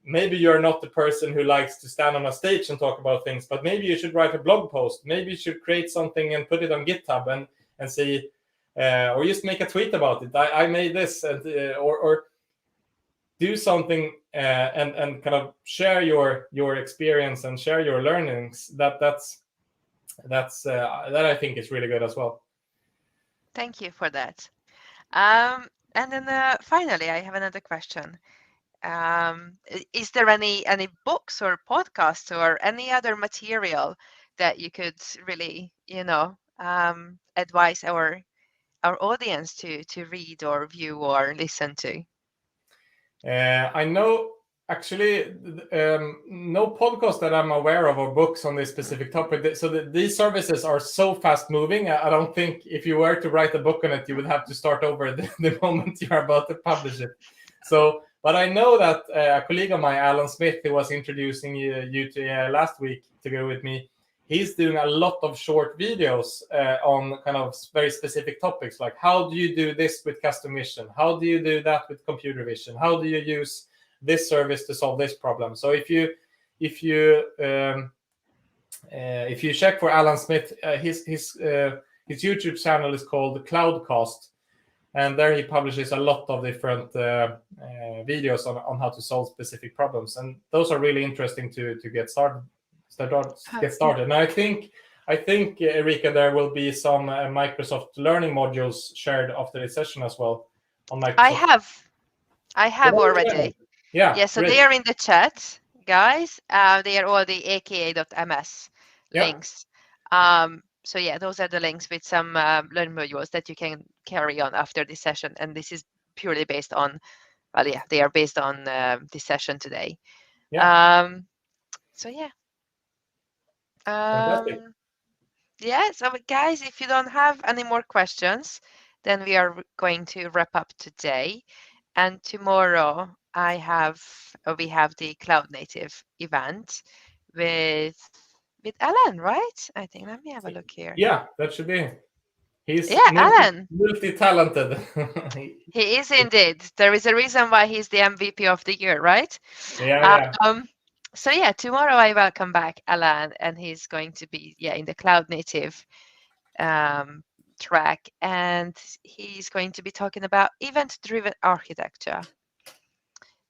Maybe you're not the person who likes to stand on a stage and talk about things, but maybe you should write a blog post. Maybe you should create something and put it on GitHub and see, or just make a tweet about it. I made this, or do something and kind of share your experience and share your learnings. That's that I think is really good as well. Thank you for that. And then finally, I have another question. Is there any books or podcasts or any other material that you could really, advise our audience to read or view or listen to? I know actually no podcast that I'm aware of or books on this specific topic. So these services are so fast moving. I don't think if you were to write a book on it, you would have to start over the moment you're about to publish it. So, but I know that a colleague of mine, Alan Smith, who was introducing you to last week together with me, he's doing a lot of short videos on kind of very specific topics, like how do you do this with custom vision? How do you do that with computer vision? How do you use this service to solve this problem? So if you check for Alan Smith, his YouTube channel is called Cloudcast, and there he publishes a lot of different videos on how to solve specific problems, and those are really interesting to get started. And I think Erika, there will be some Microsoft learning modules shared after this session as well on Microsoft. I have already. Yeah. So great. they are in the chat, guys. They are all the aka.ms links. So yeah, those are the links with some learning modules that you can carry on after this session. And this is purely based on, they are based on this session today. So yeah. So guys, if you don't have any more questions, then we are going to wrap up today. And tomorrow we have the Cloud Native event with Alan, right? I think, let me have a look here. Yeah, that should be. He's Alan. Multi-talented. He is indeed. There is a reason why he's the MVP of the year, right? Yeah. So yeah, tomorrow I welcome back Alan, and he's going to be in the Cloud Native track, and he's going to be talking about event-driven architecture.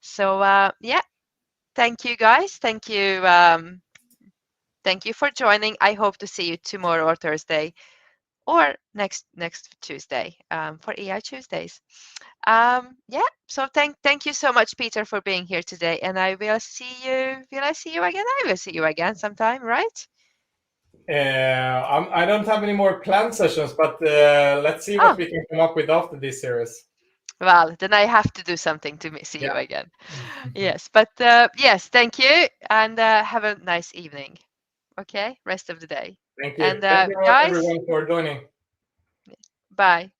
So thank you guys. Thank you for joining. I hope to see you tomorrow or Thursday or next Tuesday for AI Tuesdays. So thank you so much, Peter, for being here today, and I will see you. Will I see you again? I will see you again sometime, right? I don't have any more planned sessions, but let's see what we can come up with after this series. Well, then I have to do something to see you again. Yes, but yes, thank you, and have a nice evening. Okay, rest of the day. Thank you. And thank you guys, everyone for joining. Bye.